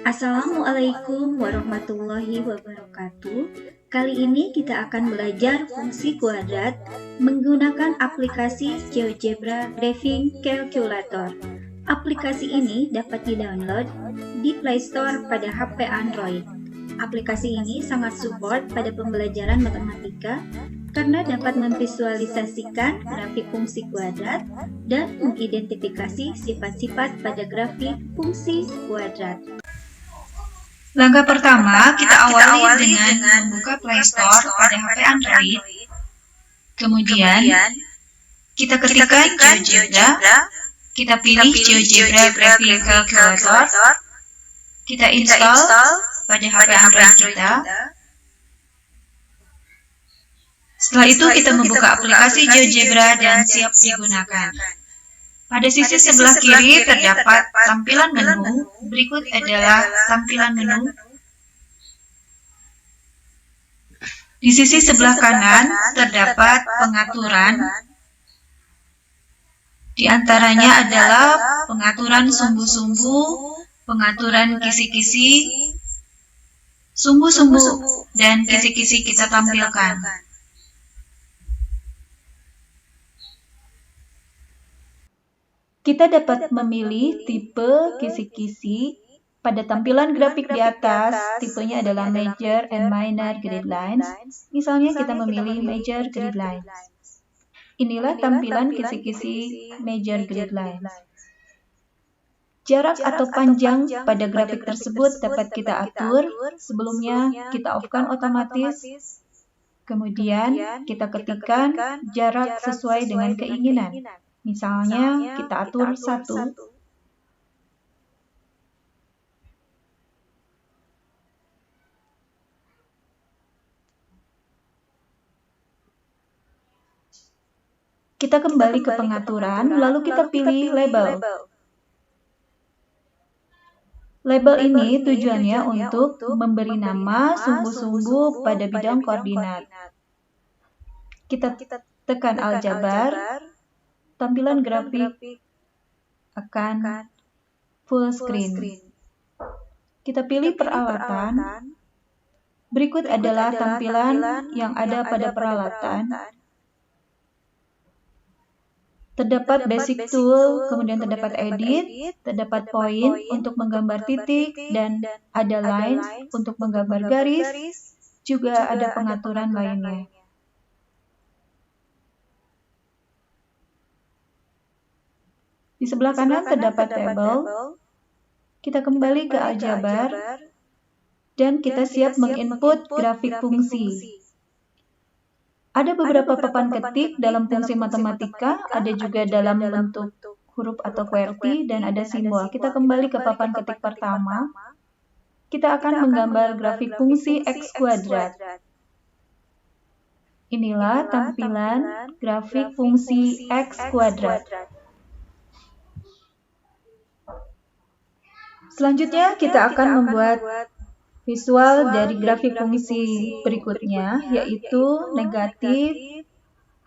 Assalamualaikum warahmatullahi wabarakatuh. Kali ini kita akan belajar fungsi kuadrat menggunakan aplikasi GeoGebra Graphing Calculator. Aplikasi ini dapat di-download di Play Store pada HP Android. Aplikasi ini sangat support pada pembelajaran matematika karena dapat memvisualisasikan grafik fungsi kuadrat dan mengidentifikasi sifat-sifat pada grafik fungsi kuadrat. Langkah pertama, kita awali dengan membuka Play Store pada HP Android. Kemudian, kita ketikkan GeoGebra, kita pilih GeoGebra Graphing Calculator, kita install pada HP Android kita. Setelah itu, kita membuka aplikasi GeoGebra dan siap digunakan. Pada sisi sebelah kiri terdapat tampilan menu, berikut adalah tampilan menu. Di sisi sebelah kanan terdapat pengaturan. Di antaranya adalah pengaturan sumbu-sumbu, pengaturan kisi-kisi, sumbu-sumbu, dan kisi-kisi kita tampilkan. Kita dapat memilih tipe kisi-kisi pada tampilan grafik di atas. Tipenya adalah Major and Minor Grid Lines. Misalnya kita memilih Major Grid Lines. Inilah tampilan kisi-kisi Major Grid Lines. Jarak atau panjang pada grafik tersebut dapat kita atur. Sebelumnya kita off-kan otomatis. Kemudian kita ketikkan jarak sesuai dengan keinginan. Misalnya, kita atur 1. Kita kembali ke pengaturan, lalu kita pilih label. Label ini tujuannya untuk memberi nama sumbu-sumbu pada bidang koordinat. Kita tekan aljabar. Tampilan grafik akan full screen. Kita pilih peralatan. Berikut adalah tampilan yang ada pada peralatan. Terdapat basic tool, kemudian terdapat edit, terdapat point untuk menggambar titik, dan ada lines untuk menggambar garis, juga ada pengaturan lainnya. Di sebelah kanan terdapat tabel. Kita kembali ke aljabar dan kita siap menginput grafik fungsi. Ada beberapa papan ketik dalam fungsi matematika, ada juga dalam bentuk huruf atau QWERTY, dan ada simbol. Kita kembali ke papan ketik pertama. Kita akan menggambar grafik fungsi X kuadrat. Inilah tampilan grafik fungsi X kuadrat. Selanjutnya, kita akan membuat visual dari grafik fungsi berikutnya, yaitu negatif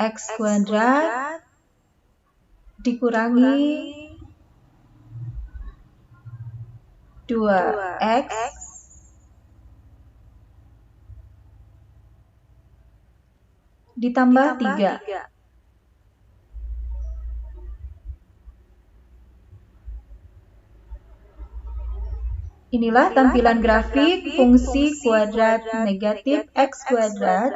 X kuadrat dikurangi 2X ditambah 3. Inilah tampilan grafik fungsi kuadrat negatif X kuadrat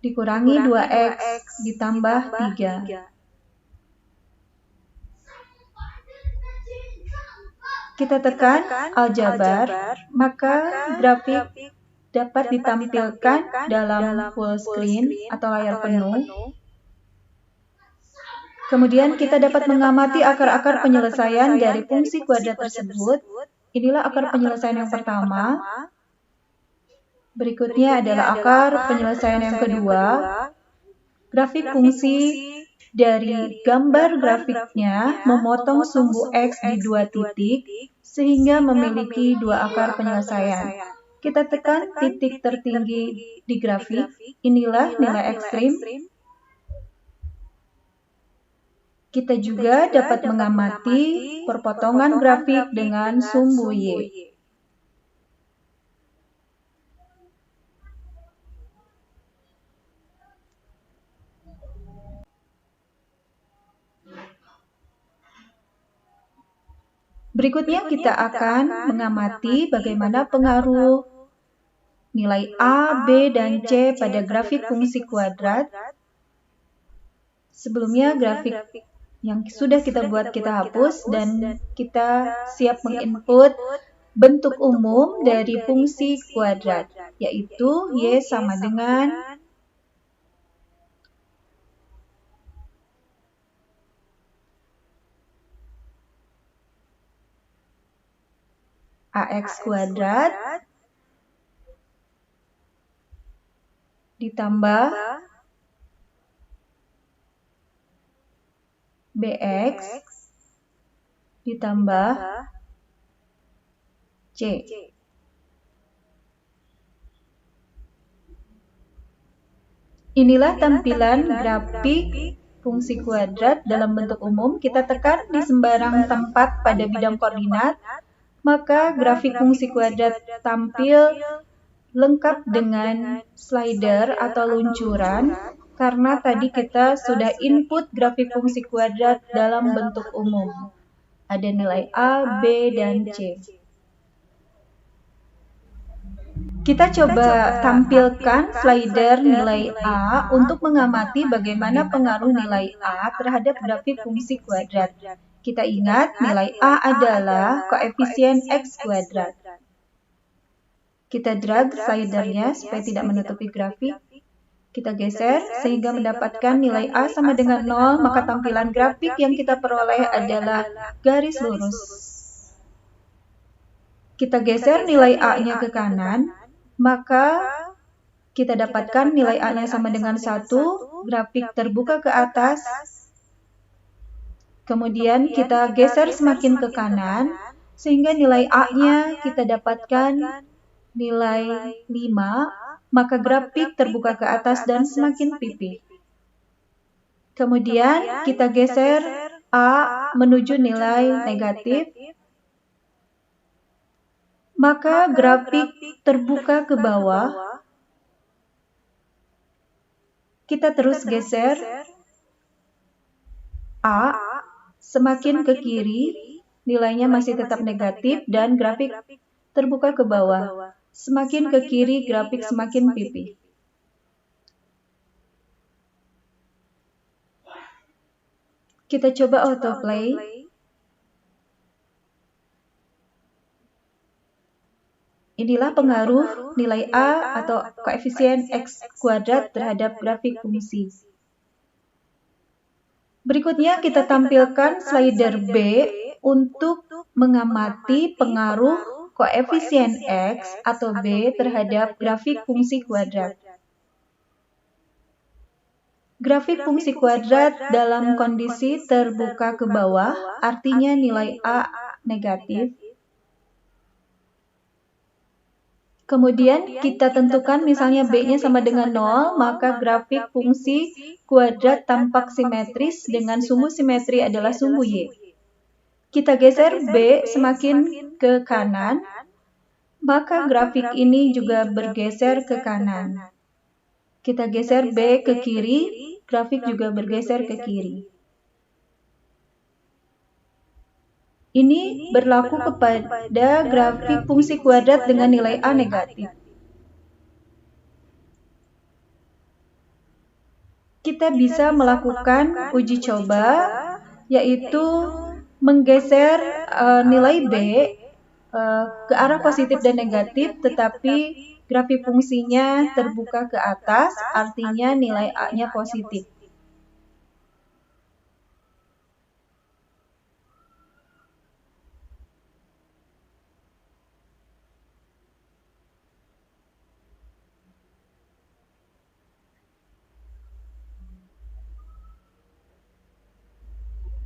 dikurangi 2X ditambah 3. Kita tekan aljabar, maka grafik dapat ditampilkan dalam full screen atau layar penuh. Kemudian kita dapat mengamati akar-akar penyelesaian dari fungsi kuadrat tersebut. Inilah akar penyelesaian yang pertama. Berikutnya adalah akar penyelesaian yang kedua. Grafik fungsi dari gambar grafiknya memotong sumbu X di 2 titik sehingga memiliki 2 akar penyelesaian. Kita tekan titik tertinggi di grafik. Inilah nilai ekstrim. Kita juga dapat mengamati perpotongan grafik dengan sumbu Y. Berikutnya kita akan mengamati bagaimana pengaruh nilai A, B, dan C pada grafik fungsi kuadrat. Sebelumnya grafik yang sudah kita buat kita hapus dan kita siap menginput bentuk umum dari fungsi kuadrat, yaitu Y sama dengan AX kuadrat ditambah BX ditambah C. Inilah tampilan grafik fungsi kuadrat dalam bentuk umum. Kita tekan di sembarang tempat pada bidang koordinat, maka grafik fungsi kuadrat tampil lengkap dengan slider atau luncuran, karena tadi kita sudah input grafik fungsi kuadrat dalam bentuk umum. Ada nilai A, B, dan C. Kita coba tampilkan slider nilai A untuk mengamati bagaimana pengaruh nilai A terhadap grafik fungsi kuadrat. Kita ingat nilai A adalah koefisien X kuadrat. Kita drag slidernya supaya tidak menutupi grafik. Kita geser sehingga mendapatkan nilai A sama dengan 0, maka tampilan grafik yang kita peroleh adalah garis lurus. Kita geser nilai A-nya ke kanan, maka kita dapatkan nilai A-nya sama dengan 1, grafik terbuka ke atas. Kemudian kita geser semakin ke kanan, sehingga nilai A-nya kita dapatkan nilai 5, maka grafik terbuka ke atas dan semakin pipih. Kemudian kita geser A menuju nilai negatif, maka grafik terbuka ke bawah. Kita terus geser A semakin ke kiri, nilainya masih tetap negatif dan grafik terbuka ke bawah. Semakin ke kiri, grafik semakin pipih. Kita coba autoplay. Inilah pengaruh nilai A atau koefisien X kuadrat terhadap grafik fungsi. Berikutnya kita tampilkan slider B untuk mengamati pengaruh koefisien X atau B terhadap grafik fungsi kuadrat. Grafik fungsi kuadrat dalam kondisi terbuka ke bawah, artinya nilai A negatif. Kemudian kita tentukan misalnya B-nya sama dengan 0, maka grafik fungsi kuadrat tampak simetris dengan sumbu simetri adalah sumbu Y. Kita geser B semakin ke kanan, maka grafik ini juga bergeser ke kanan. Kita geser B ke kiri, grafik juga bergeser ke kiri. Ini berlaku kepada grafik fungsi kuadrat dengan nilai A negatif. Kita bisa melakukan uji coba, yaitu menggeser nilai B ke arah positif dan negatif, tetapi grafik fungsinya terbuka ke atas, artinya nilai A-nya positif.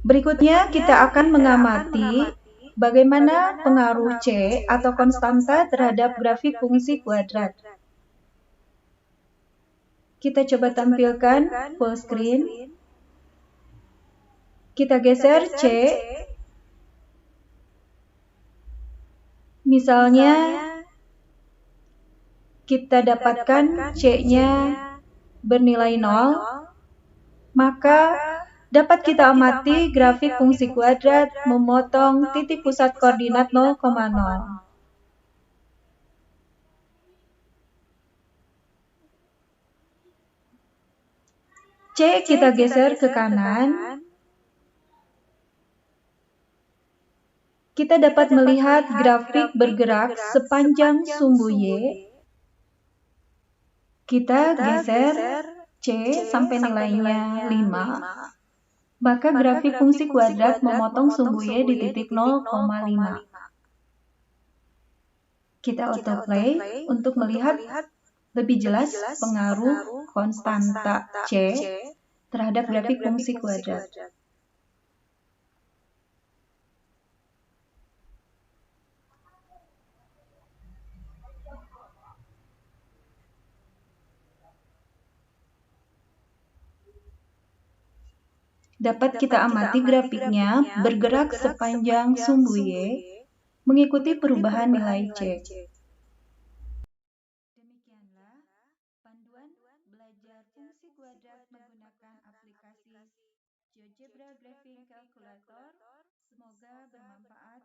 Berikutnya kita akan mengamati bagaimana pengaruh C atau konstanta terhadap grafik fungsi kuadrat. Kita coba tampilkan full screen. Kita geser C. Misalnya, kita dapatkan C-nya bernilai 0, maka dapat kita amati grafik fungsi kuadrat memotong titik pusat koordinat 0,0. C kita geser ke kanan. Kita dapat melihat grafik bergerak sepanjang sumbu Y. Kita geser C sampai nilainya 5. Maka grafik fungsi kuadrat memotong sumbu Y di titik 0,5. Kita autoplay untuk melihat lebih jelas pengaruh konstanta C terhadap grafik fungsi kuadrat. Dapat kita amati grafiknya bergerak sepanjang sumbu Y mengikuti perubahan nilai C. Demikianlah panduan belajar fungsi kuadrat menggunakan aplikasi GeoGebra Graphing Calculator. Semoga bermanfaat.